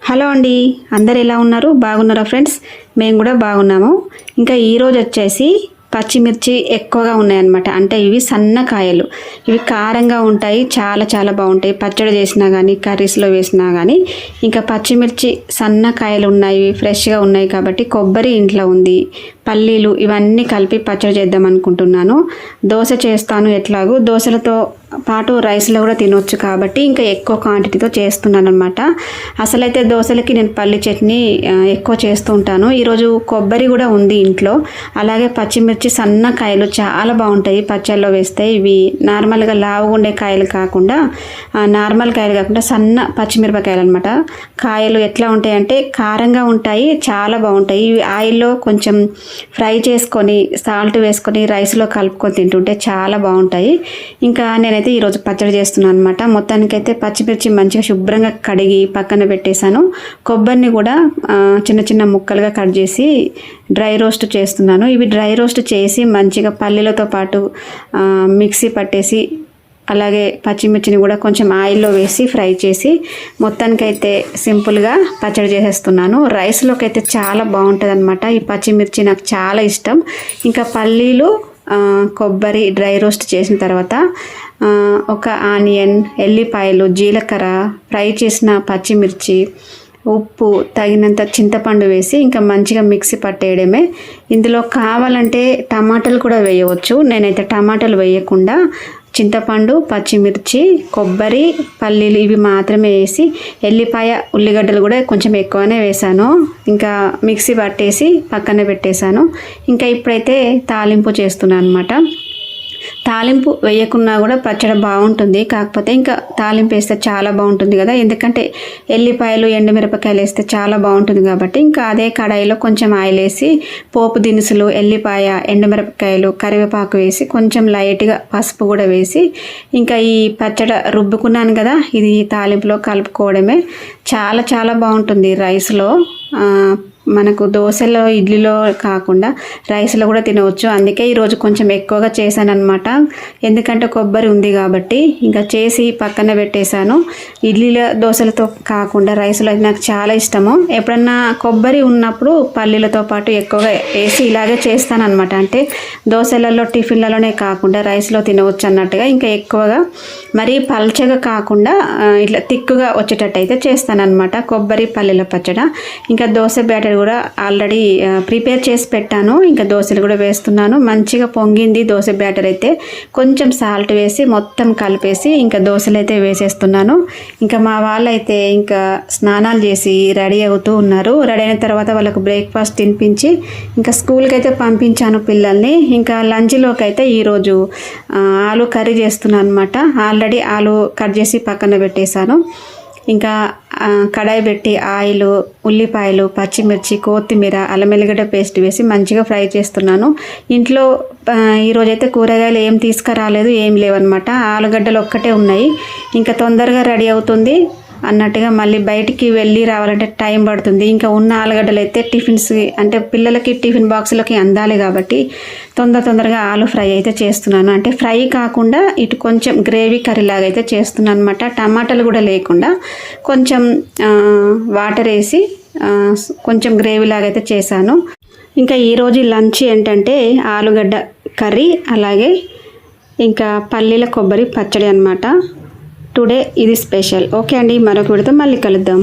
Hello అండి, అందరు ఎలా ఉన్నారు? బాగున్నారా ఫ్రెండ్స్? మేము కూడా బాగున్నాము. ఇంకా ఈరోజు వచ్చేసి పచ్చిమిర్చి ఎక్కువగా ఉన్నాయన్నమాట. అంటే ఇవి సన్న కాయలు, ఇవి కారంగా ఉంటాయి, చాలా చాలా బాగుంటాయి. పచ్చడి చేసినా కానీ కర్రీస్లో వేసినా కానీ. ఇంకా పచ్చిమిర్చి సన్న కాయలు ఉన్నాయి, ఫ్రెష్గా ఉన్నాయి కాబట్టి కొబ్బరి ఇంట్లో ఉంది, పల్లీలు ఇవన్నీ కలిపి పచ్చడి చేద్దాం అనుకుంటున్నాను. దోశ చేస్తాను, ఎట్లాగూ దోశలతో పాటు రైస్లో కూడా తినొచ్చు కాబట్టి ఇంకా ఎక్కువ క్వాంటిటీతో చేస్తున్నాను అనమాట. అసలైతే దోశలకి నేను పల్లి చట్నీ ఎక్కువ చేస్తూ ఉంటాను. ఈరోజు కొబ్బరి కూడా ఉంది ఇంట్లో, అలాగే పచ్చిమిర్చి సన్న కాయలు చాలా బాగుంటాయి పచ్చళ్ళలో వేస్తే. ఇవి నార్మల్గా లావుగా ఉండే కాయలు కాకుండా నార్మల్ కాయలు కాకుండా సన్న పచ్చిమిరపకాయలు అనమాట. కాయలు ఎట్లా ఉంటాయి అంటే కారంగా ఉంటాయి, చాలా బాగుంటాయి. ఇవి ఆయిల్లో కొంచెం ఫ్రై చేసుకొని సాల్ట్ వేసుకొని రైస్లో కలుపుకొని తింటుంటే చాలా బాగుంటాయి. ఇంకా నేనైతే ఈరోజు పచ్చడి చేస్తున్నాను అనమాట. మొత్తానికైతే పచ్చిమిర్చి మంచిగా శుభ్రంగా కడిగి పక్కన పెట్టేశాను. కొబ్బరిని కూడా చిన్న చిన్న ముక్కలుగా కట్ చేసి డ్రై రోస్ట్ చేస్తున్నాను. ఇవి డ్రై రోస్ట్ చేసి మంచిగా పల్లీలతో పాటు మిక్సీ పట్టేసి అలాగే పచ్చిమిర్చిని కూడా కొంచెం ఆయిల్లో వేసి ఫ్రై చేసి మొత్తానికైతే సింపుల్గా పచ్చడి చేసేస్తున్నాను. రైస్లోకి అయితే చాలా బాగుంటుంది అనమాట. ఈ పచ్చిమిర్చి నాకు చాలా ఇష్టం. ఇంకా పల్లీలు కొబ్బరి డ్రై రోస్ట్ చేసిన తర్వాత ఒక ఆనియన్, ఎల్లిపాయలు, జీలకర్ర, ఫ్రై చేసిన పచ్చిమిర్చి, ఉప్పు, తగినంత చింతపండు వేసి ఇంకా మంచిగా మిక్సీ పట్టేయడమే. ఇందులో కావాలంటే టమాటాలు కూడా వేయవచ్చు. నేనైతే టమాటాలు వేయకుండా చింతపండు, పచ్చిమిర్చి, కొబ్బరి, పల్లీలు ఇవి మాత్రమే వేసి ఎల్లిపాయ, ఉల్లిగడ్డలు కూడా కొంచెం ఎక్కువనే వేసాను. ఇంకా మిక్సీ పట్టేసి పక్కన పెట్టేశాను. ఇంకా ఇప్పుడైతే తాలింపు చేస్తున్నాను అనమాట. తాలింపు వేయకున్నా కూడా పచ్చడి బాగుంటుంది, కాకపోతే ఇంకా తాలింపు వేస్తే చాలా బాగుంటుంది కదా, ఎందుకంటే ఎల్లిపాయలు, ఎండుమిరపకాయలు వేస్తే చాలా బాగుంటుంది కాబట్టి. ఇంకా అదే కడాయిలో కొంచెం ఆయిల్ వేసి పోపు దినుసులు, ఎల్లిపాయ, ఎండుమిరపకాయలు, కరివేపాకు వేసి కొంచెం లైట్గా పసుపు కూడా వేసి ఇంకా ఈ పచ్చడి రుబ్బుకున్నాను కదా, ఇది తాలింపులో కలుపుకోవడమే. చాలా చాలా బాగుంటుంది రైస్లో. మనకు దోశలో, ఇడ్లీలో కాకుండా రైస్లో కూడా తినవచ్చు. అందుకే ఈరోజు కొంచెం ఎక్కువగా చేశాను అనమాట, ఎందుకంటే కొబ్బరి ఉంది కాబట్టి. ఇంకా చేసి పక్కన పెట్టేశాను. ఇడ్లీలో, దోశలతో కాకుండా రైస్లో నాకు చాలా ఇష్టము. ఎప్పుడన్నా కొబ్బరి ఉన్నప్పుడు పల్లీలతో పాటు ఎక్కువగా వేసి ఇలాగే చేస్తాను అనమాట. అంటే దోశలలో, టిఫిన్లలోనే కాకుండా రైస్లో తినవచ్చు అన్నట్టుగా. ఇంకా ఎక్కువగా మరీ పల్చగా కాకుండా ఇట్లా తిక్కుగా వచ్చేటట్టు అయితే చేస్తాను అనమాట కొబ్బరి పల్లీల పచ్చడి. ఇంకా దోశ బ్యాటర్ కూడా ఆల్రెడీ ప్రిపేర్ చేసి పెట్టాను. ఇంకా దోశలు కూడా వేస్తున్నాను. మంచిగా పొంగింది దోశ బ్యాటర్ అయితే. కొంచెం సాల్ట్ వేసి మొత్తం కలిపేసి ఇంకా దోశలు అయితే వేసేస్తున్నాను. ఇంకా మా వాళ్ళైతే ఇంకా స్నానాలు చేసి రెడీ అవుతూ ఉన్నారు. రెడీ అయిన తర్వాత వాళ్ళకు బ్రేక్ఫాస్ట్ తినిపించి ఇంకా స్కూల్కి అయితే పంపించాను పిల్లల్ని. ఇంకా లంచ్లోకి అయితే ఈరోజు ఆలు కర్రీ చేస్తున్నాను అనమాట. ఆల్రెడీ ఆలు కట్ చేసి పక్కన పెట్టేశాను. ఇంకా కడాయి పెట్టి ఆయిల్, ఉల్లిపాయలు, పచ్చిమిర్చి, కొత్తిమీర, అల్లం వెల్లిగడ్డ పేస్ట్ వేసి మంచిగా ఫ్రై చేస్తున్నాను. ఇంట్లో ఈరోజైతే కూరగాయలు ఏం తీసుకురాలేదు, ఏం లేవన్నమాట. ఆలుగడ్డలు ఒక్కటే ఉన్నాయి. ఇంకా తొందరగా రెడీ అవుతుంది అన్నట్టుగా మళ్ళీ బయటికి వెళ్ళి రావాలంటే టైం పడుతుంది. ఇంకా ఉన్న ఆలుగడ్డలు అయితే టిఫిన్స్ అంటే పిల్లలకి టిఫిన్ బాక్స్లోకి అందాలి కాబట్టి తొందరగా ఆలు ఫ్రై అయితే చేస్తున్నాను. అంటే ఫ్రై కాకుండా ఇటు కొంచెం గ్రేవీ కర్రీ లాగా అయితే చేస్తున్నాను అనమాట. టమాటాలు కూడా లేకుండా కొంచెం వాటర్ వేసి కొంచెం గ్రేవీ లాగా అయితే చేశాను. ఇంకా ఈరోజు లంచ్ ఏంటంటే ఆలుగడ్డ కర్రీ, అలాగే ఇంకా పల్లీల కొబ్బరి పచ్చడి అనమాట. టుడే ఇది స్పెషల్. ఓకే అండి, మరొక వీడియోతో మళ్ళీ కలుద్దాం.